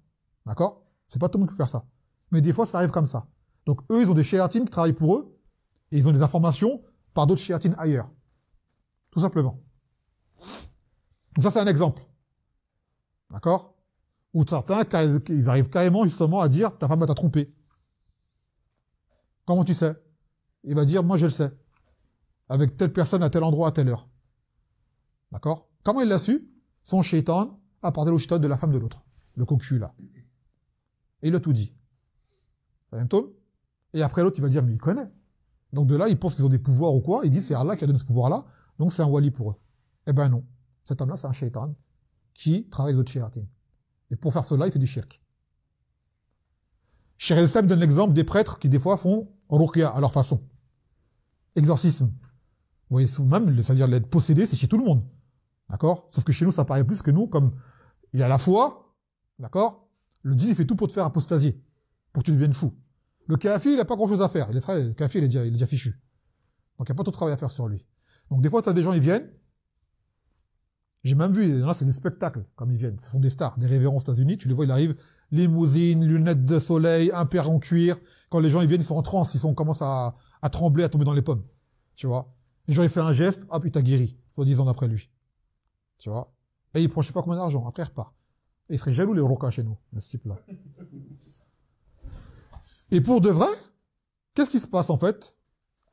D'accord? C'est pas tout le monde qui peut faire ça. Mais des fois, ça arrive comme ça. Donc, eux, ils ont des shayatines qui travaillent pour eux, et ils ont des informations par d'autres shayatines ailleurs. Tout simplement. Donc ça, c'est un exemple. D'accord? Ou certains, ils arrivent carrément justement à dire, ta femme t'a trompé. Comment tu sais? Il va dire, moi je le sais. Avec telle personne à tel endroit à telle heure. D'accord? Comment il l'a su? Son shaitan a parlé au shaitan de la femme de l'autre. Le cocu là. Et il a tout dit. Et après l'autre, il va dire, mais il connaît. Donc de là, ils pensent qu'ils ont des pouvoirs ou quoi. Ils disent, c'est Allah qui a donné ce pouvoir-là. Donc c'est un wali pour eux. Eh ben non. Cet homme-là, c'est un shaitan qui travaille avec d'autres shayatines. Et pour faire cela, il fait du shirk. Cheikh el-Islam donne l'exemple des prêtres qui des fois font ruqya à leur façon. Exorcisme. Vous voyez, même, c'est-à-dire l'être possédé, c'est chez tout le monde. D'accord? Sauf que chez nous, ça paraît plus que nous, comme il y a la foi, d'accord? Le djinn, il fait tout pour te faire apostasier, pour que tu deviennes fou. Le kafir, il a pas grand-chose à faire. Le kafir, il est déjà fichu. Donc il n'y a pas trop de travail à faire sur lui. Donc des fois, tu as des gens, ils viennent. J'ai même vu, là, c'est des spectacles, comme ils viennent. Ce sont des stars, des révérends aux États-Unis. Tu les vois, ils arrivent, limousine, lunettes de soleil, un père en cuir. Quand les gens, ils viennent, ils sont en transe, commencent à trembler, à tomber dans les pommes. Tu vois? Les gens, ils font un geste, hop, il t'a guéri. Soit 10 ans après lui. Tu vois? Et il prend je sais pas combien d'argent. Après, il repart. Et ils seraient jaloux, les rokas chez nous, de ce type-là. Et pour de vrai, qu'est-ce qui se passe, en fait?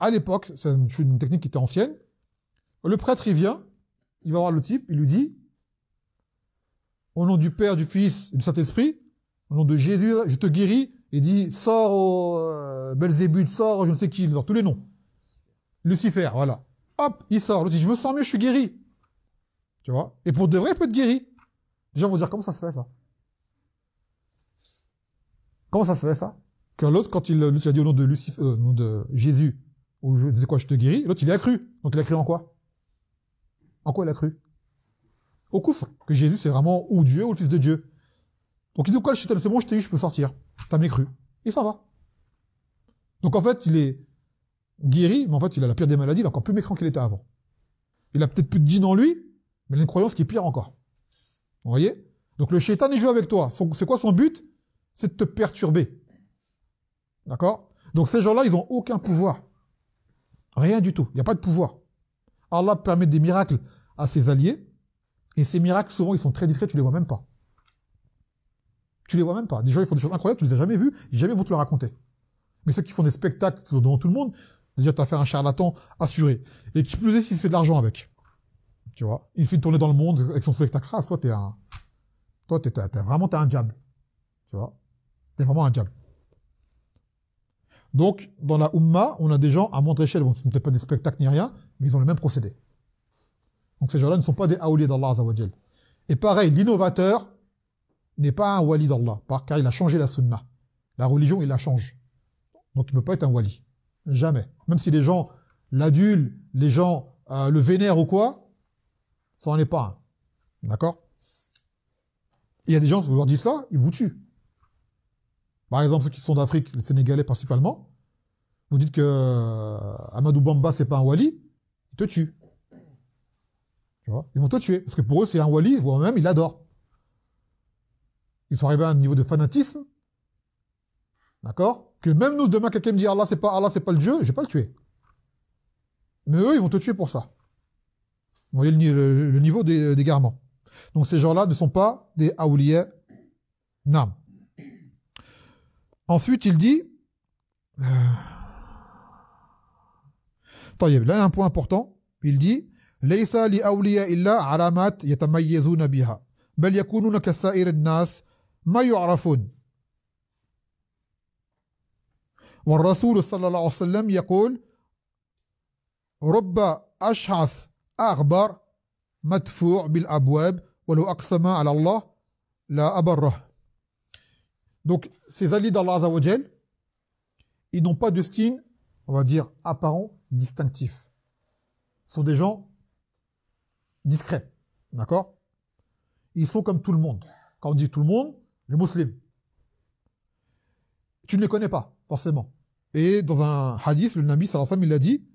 À l'époque, c'est une technique qui était ancienne. Le prêtre, il vient, il va voir le type, il lui dit, au nom du Père, du Fils et du Saint-Esprit, au nom de Jésus, je te guéris. Il dit, sors au Belzébuth, sors je ne sais qui, dans tous les noms. Lucifer, voilà. Hop, il sort. L'autre dit, je me sens mieux, je suis guéri. Tu vois? Et pour de vrai, il peut être guéri. Les gens vont dire, comment ça se fait, ça? Comment ça se fait, ça? Que l'autre, quand il a dit au nom de Lucifer, au nom de Jésus, ou je sais quoi, je te guéris, l'autre, il a cru. Donc il a cru en quoi? En quoi il a cru? Au coufre. Que Jésus, c'est vraiment ou Dieu ou le Fils de Dieu. Donc il dit, quoi, le shaitan, c'est bon, je t'ai eu, je peux sortir. T'as mécru. Il s'en va. Donc en fait, il est guéri, mais en fait, il a la pire des maladies, il est encore plus mécrant qu'il était avant. Il a peut-être plus de djinn en lui, mais il a une croyance qui est pire encore. Vous voyez? Donc le shaitan, il joue avec toi. C'est quoi son but? C'est de te perturber. D'accord? Donc ces gens-là, ils ont aucun pouvoir. Rien du tout. Il n'y a pas de pouvoir. Allah permet des miracles à ses alliés, et ces miracles, souvent, ils sont très discrets, tu les vois même pas. Tu les vois même pas. Des gens, ils font des choses incroyables, tu les as jamais vus, jamais vont te le raconter. Mais ceux qui font des spectacles devant tout le monde, déjà, t'as fait un charlatan assuré. Et qui plus est, s'il se fait de l'argent avec. Tu vois? Il fait une tournée dans le monde avec son spectacle. Ah, toi, t'es un diable. Tu vois? T'es vraiment un diable. Donc, dans la Ummah, on a des gens à moindre échelle, bon, ce ne sont peut-être pas des spectacles ni rien, mais ils ont le même procédé. Donc ces gens-là ne sont pas des awliya d'Allah Azza wa Jal. Et pareil, l'innovateur n'est pas un wali d'Allah, car il a changé la sunna. La religion, il la change. Donc il ne peut pas être un wali. Jamais. Même si les gens l'adulent, les gens le vénèrent ou quoi, ça n'en est pas un. D'accord? Il y a des gens, si vous leur dites ça, ils vous tuent. Par exemple, ceux qui sont d'Afrique, les Sénégalais principalement, vous dites que Amadou Bamba, c'est pas un wali, ils te tuent. Tu vois? Ils vont te tuer. Parce que pour eux, c'est un wali, voire même, ils l'adorent. Ils sont arrivés à un niveau de fanatisme. D'accord? Que même nous, demain, quelqu'un me dit Allah, c'est pas le Dieu, je vais pas le tuer. Mais eux, ils vont te tuer pour ça. Vous voyez le niveau d'égarement. Donc ces gens-là ne sont pas des awliya nam. Ensuite, il dit, طيب, là, il y a un point important. Il dit, ليس لأولياء الله علامات يتميزون بها بل يكونون كسائر الناس ما يعرفون. والرسول صلى الله عليه وسلم يقول رب أشعث أغبر مدفوع بالأبواب ولو أقسم على الله لا أبره. Donc, ces alliés d'Allah Azza wa Jal, ils n'ont pas de style, on va dire, apparent, distinctif. Ce sont des gens discrets. D'accord? Ils sont comme tout le monde. Quand on dit tout le monde, les musulmans. Tu ne les connais pas, forcément. Et dans un hadith, le Nabi sallallahu alayhi wa sallam, il a dit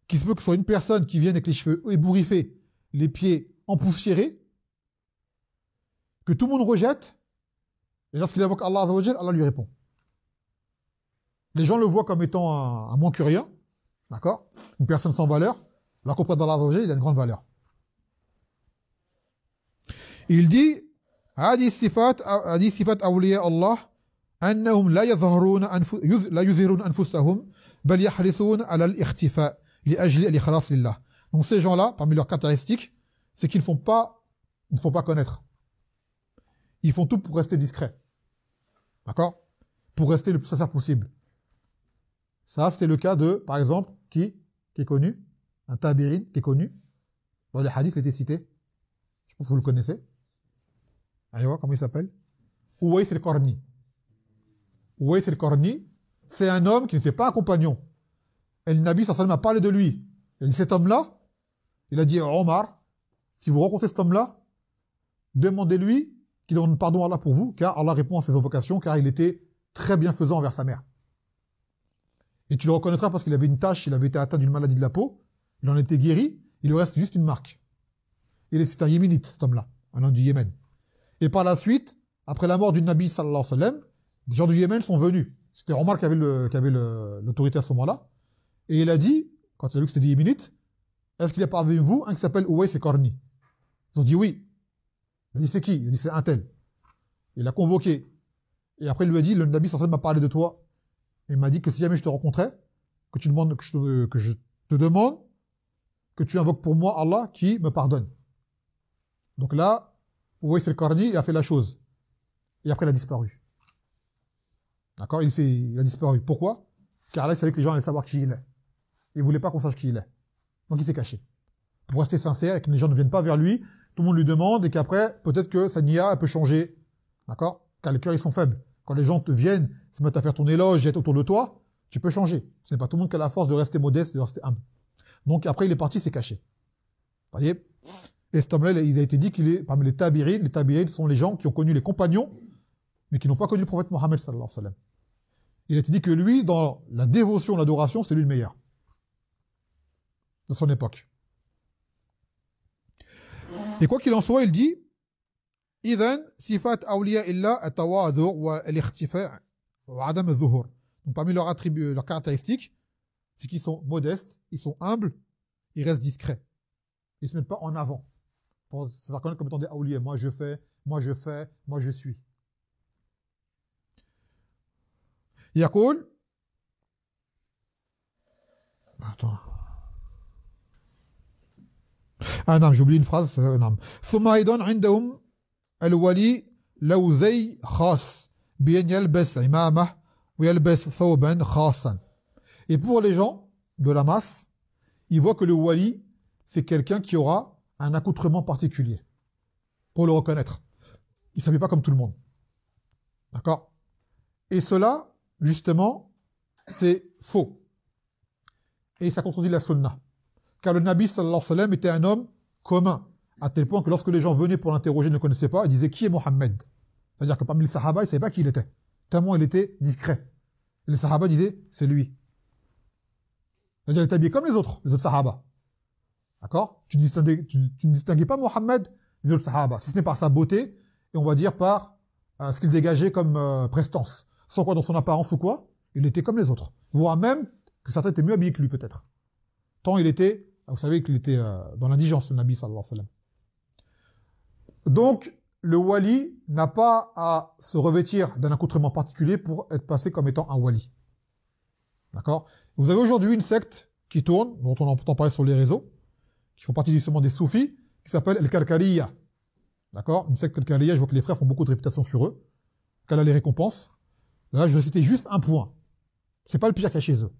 qu'il se peut que ce soit une personne qui vienne avec les cheveux ébouriffés, les pieds empoussiérés, que tout le monde rejette, et lorsqu'il invoque Allah Azza wa Jal, Allah lui répond. Les gens le voient comme étant un moins que rien, d'accord? Une personne sans valeur, alors qu'auprès d'Allah Azza wa Jal, il a une grande valeur. Il dit, هذه صفات أولياء الله أنهم لا يظهرون أنفسهم بل يحرصون على الاختفاء لأجل الإخلاص لله. Donc ces gens-là, parmi leurs caractéristiques, c'est qu'ils ne font pas connaître. Ils font tout pour rester discrets. D'accord? Pour rester le plus sincère possible. Ça, c'était le cas de, par exemple, qui est connu? Un tabi'in qui est connu. Dans les hadiths, il était cité. Je pense que vous le connaissez. Allez voir comment il s'appelle. Uwais al-Qarni. Uwais al-Qarni, c'est un homme qui n'était pas un compagnon. Et le Nabi sallallahu alayhi wa sallam a parlé de lui. Il a dit, cet homme-là, il a dit, Omar, si vous rencontrez cet homme-là, demandez-lui qu'il demande pardon à Allah pour vous, car Allah répond à ses invocations, car il était très bienfaisant envers sa mère. Et tu le reconnaîtras parce qu'il avait une tache, il avait été atteint d'une maladie de la peau, il en était guéri, il lui reste juste une marque. C'est un yéménite, cet homme-là, un homme du Yémen. Et par la suite, après la mort du Nabi sallallahu alayhi wa sallam, des gens du Yémen sont venus. C'était Omar qui avait l'autorité à ce moment-là. Et il a dit, quand il a vu que c'était des Yéménites, est-ce qu'il y a parmi vous un qui s'appelle Uwais al-Qarni? Ils ont dit oui. Il a dit c'est qui? Il a dit c'est un tel. Il l'a convoqué. Et après il lui a dit, le Nabi sallallahu alayhi wa sallam m'a parlé de toi. Et il m'a dit que si jamais je te rencontrais, que tu demandes, que je te demande, que tu invoques pour moi Allah qui me pardonne. Donc là, Uwais al-Qarni, il a fait la chose. Et après il a disparu. D'accord? Il a disparu. Pourquoi? Car là, il savait que les gens allaient savoir qui il est. Il voulait pas qu'on sache qui il est. Donc il s'est caché. Pour rester sincère et que les gens ne viennent pas vers lui, tout le monde lui demande et qu'après, peut-être que sa niya peut changer. D'accord? Car les cœurs, ils sont faibles. Quand les gens te viennent, se mettent à faire ton éloge et être autour de toi, tu peux changer. Ce n'est pas tout le monde qui a la force de rester modeste, de rester humble. Donc après, il est parti, il s'est caché. Vous voyez? Et cet homme-là, il a été dit qu'il est parmi les tabi'in. Les tabi'in sont les gens qui ont connu les compagnons, mais qui n'ont pas connu le prophète Mohammed sallallahu alayhi wa sallam. Il a été dit que lui, dans la dévotion, l'adoration, c'est lui le meilleur. De son époque. Et quoi qu'il en soit, il dit, إذن صفات أولياء الله التواضع والاختفاء وعدم الظهور. Donc parmi leurs attributs, leurs caractéristiques, c'est qu'ils sont modestes, ils sont humbles, ils restent discrets. Ils se mettent pas en avant pour se faire connaître comme étant des awliya. Moi je fais, moi je suis. يقول attends. Ah non, j'ai oublié une phrase. Non. ثم أيضا عندهم الولي لو زي خاص بأن يلبس عمامة ويلبس ثوبا خاصا. Et pour les gens de la masse, ils voient que le wali, c'est quelqu'un qui aura un accoutrement particulier pour le reconnaître. Il ne s'habille pas comme tout le monde. D'accord? Et cela, justement, c'est faux. Et ça contredit la sunna. Car le Nabi sallallahu alayhi wa sallam était un homme commun, à tel point que lorsque les gens venaient pour l'interroger, ils ne le connaissaient pas, ils disaient qui est Mohammed? C'est-à-dire que parmi les sahaba, ils ne savaient pas qui il était. Tellement il était discret. Et les sahaba disaient, c'est lui. C'est-à-dire, il était habillé comme les autres sahaba. D'accord? Tu ne distinguais pas Mohammed des autres sahaba, si ce n'est par sa beauté, et on va dire par ce qu'il dégageait comme prestance. sans quoi dans son apparence ou quoi, il était comme les autres. Voire même que certains étaient mieux habillés que lui peut-être. Tant il était, vous savez qu'il était dans l'indigence, le Nabi sallallahu alayhi wa sallam. Donc, le wali n'a pas à se revêtir d'un accoutrement particulier pour être passé comme étant un wali. D'accord? Vous avez aujourd'hui une secte qui tourne, dont on entend parler sur les réseaux, qui font partie justement des soufis, qui s'appelle El-Karkariya. D'accord? Une secte El-Karkariya, je vois que les frères font beaucoup de réputation sur eux. Qu'elle a les récompenses. Là, je vais citer juste un point. C'est pas le pire qu'il y a chez eux.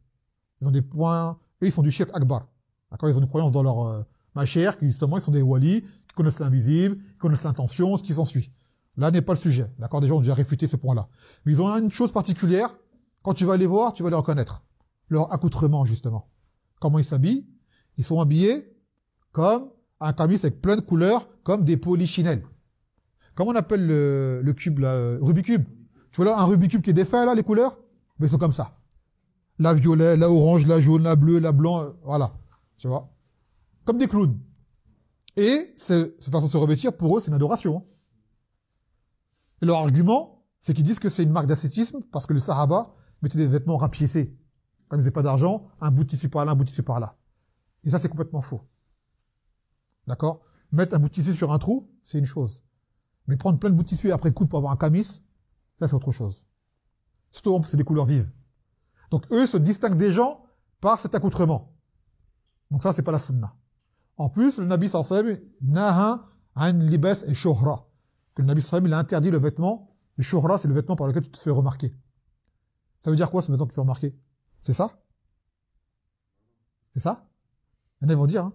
Ils ont des points, eux, ils font du shirk akbar. D'accord? Ils ont une croyance dans leur machère, qui justement, ils sont des walis, qui connaissent l'invisible, qui connaissent l'intention, ce qui s'ensuit. Là n'est pas le sujet. D'accord? Déjà, on a déjà réfuté ce point-là. Mais ils ont une chose particulière. Quand tu vas les voir, tu vas les reconnaître. Leur accoutrement, justement. Comment ils s'habillent? Ils sont habillés comme un camis avec plein de couleurs, comme des polychinelles. Comment on appelle le cube, là? Rubik's Cube. Tu vois là, un Rubik's Cube qui est défait, là, les couleurs? Mais ils sont comme ça. La violet, la orange, la jaune, la bleue, la blanc, voilà. Tu vois? Comme des clowns. Et cette façon de se revêtir, pour eux, c'est une adoration. Et leur argument, c'est qu'ils disent que c'est une marque d'ascétisme parce que les Sahaba mettaient des vêtements rapiécés. Comme ils n'avaient pas d'argent, un bout de tissu par là, un bout de tissu par là. Et ça, c'est complètement faux. D'accord? Mettre un bout de tissu sur un trou, c'est une chose. Mais prendre plein de bouts de tissu et après coudre pour avoir un camis, ça, c'est autre chose. Surtout, en plus, c'est des couleurs vives. Donc, eux se distinguent des gens par cet accoutrement. Donc ça, c'est pas la sunna. En plus, le Nabi sallallahu alayhi wa sallam, naha an libas et shuhra. Que le Nabi sallallahu alayhi wa sallam, il a interdit le vêtement. Le shuhra, c'est le vêtement par lequel tu te fais remarquer. Ça veut dire quoi, ce vêtement qui te fait remarquer? C'est ça? C'est ça? Il y en a, ils vont dire, hein.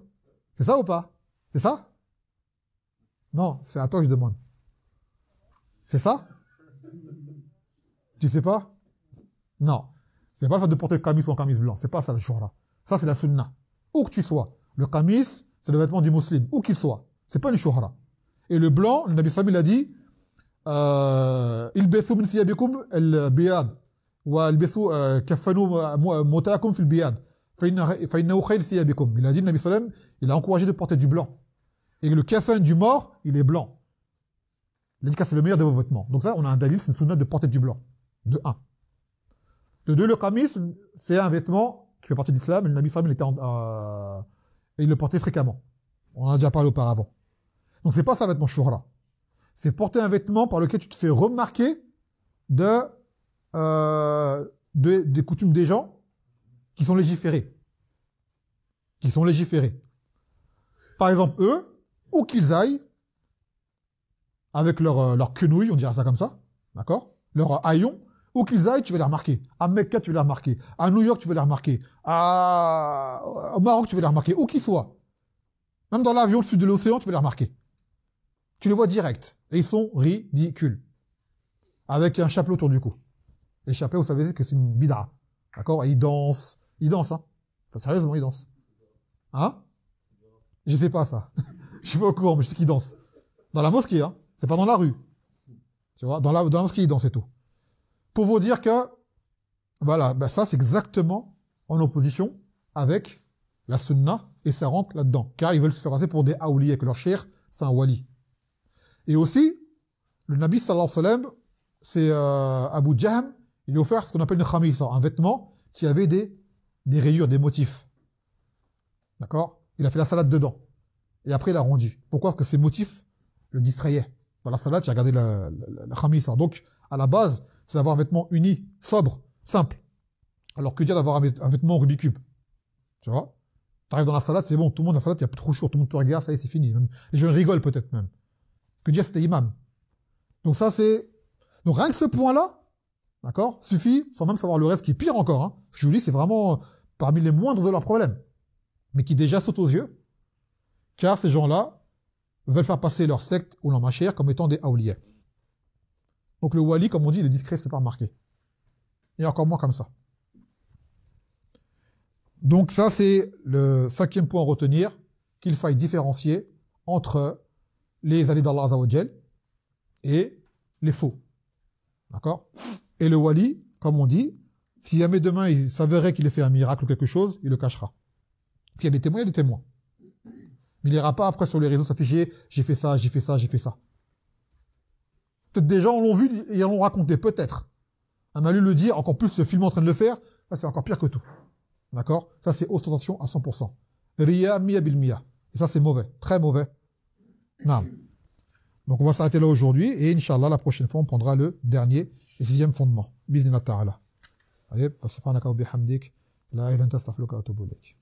C'est ça ou pas? C'est ça? Non, c'est à toi que je demande. C'est ça? Tu sais pas? Non. C'est pas le fait de porter le camis ou un camis blanc. C'est pas ça, le shuhra. Ça, c'est la sunna. Où que tu sois. Le camis, c'est le vêtement du musulman. Où qu'il soit. C'est pas une shuhra. Et le blanc, le Nabi sallallahu alayhi wa sallam, il a dit, ilbethu min siyabikum al-biyad. Wa ilbethu kafanu motakum fil biyad. Fa innahu khayr siyabikum. Il a dit, le Nabi sallallahu alayhi wa sallam, il a encouragé de porter du blanc. Et le kafan du mort, il est blanc. Il a dit que c'est le meilleur de vos vêtements. Donc ça, on a un dalil, c'est une sunna de porter du blanc. De un. De deux, le camis, c'est un vêtement qui fait partie de l'islam, et le Nabi sallallahu alayhi wa sallam, il le portait fréquemment. On en a déjà parlé auparavant. Donc c'est pas ça, un vêtement shuhra. C'est porter un vêtement par lequel tu te fais remarquer des coutumes des gens qui sont légiférés. Qui sont légiférés. Par exemple, eux, où qu'ils aillent, avec leur quenouille, on dirait ça comme ça, d'accord? Leur haillon, où qu'ils aillent, tu vas les remarquer. À Mecca, tu vas les remarquer. À New York, tu vas les remarquer. Au Maroc, tu vas les remarquer. Où qu'ils soient. Même dans l'avion au sud de l'océan, tu vas les remarquer. Tu les vois direct. Et ils sont ridicules. Avec un chapeau autour du cou. Les chapelets, vous savez que c'est une bid'a. D'accord? Et ils dansent. Ils dansent, hein. Enfin, sérieusement, ils dansent. Hein? Je sais pas ça. Je suis pas au courant, mais je sais qu'ils dansent. Dans la mosquée, hein. C'est pas dans la rue. Tu vois? Dans la mosquée, ils dansent et tout. Pour vous dire que, voilà, ben ça, c'est exactement en opposition avec la sunna, et ça rentre là-dedans. Car ils veulent se faire passer pour des awliya, que leur cher, c'est un wali. Et aussi, le Nabi sallallahu alayhi wa sallam, c'est Abu Jahm, il lui a offert ce qu'on appelle une khamisa, un vêtement qui avait des rayures, des motifs. D'accord? Il a fait la salade dedans. Et après, il a rendu. Pourquoi? Parce que ces motifs le distrayaient. Dans la salade, il a regardé la khamisa. Donc, à la base, c'est d'avoir un vêtement uni, sobre, simple. Alors que dire d'avoir un vêtement Rubik's Cube? Tu vois? T'arrives dans la salade, c'est bon, tout le monde dans la salade, il y a plus trop chaud, tout le monde te regarde, ça y est, c'est fini. Même les jeunes rigolent peut-être même. Que dire c'était imam. Donc ça, donc rien que ce point-là, d'accord, suffit, sans même savoir le reste, qui est pire encore, hein. Je vous dis, c'est vraiment parmi les moindres de leurs problèmes. Mais qui déjà sautent aux yeux. Car ces gens-là veulent faire passer leur secte ou leur machère comme étant des awliya. Donc le wali, comme on dit, il est discret, c'est pas remarqué. Et encore moins comme ça. Donc ça, c'est le 5e point à retenir, qu'il faille différencier entre les alliés d'Allah Azza wa Jal et les faux. D'accord? Et le wali, comme on dit, si jamais demain il s'avérait qu'il ait fait un miracle ou quelque chose, il le cachera. S'il y a des témoins, il y a des témoins. Mais il n'ira pas après sur les réseaux s'afficher, j'ai fait ça, j'ai fait ça, j'ai fait ça. Peut-être des gens l'ont vu et l'ont raconté, peut-être. On a lu le dire, encore plus le film en train de le faire, ça c'est encore pire que tout. D'accord? Ça c'est ostentation à 100%. Riya miya bil miya. Et ça c'est mauvais, très mauvais. Non. Donc on va s'arrêter là aujourd'hui et Inch'Allah la prochaine fois on prendra le dernier et sixième fondement. Bismillah ta'ala. Allez, subhanaka wa bihamdik. La ilaha illa anta astaghfiruka wa atubu ilayk.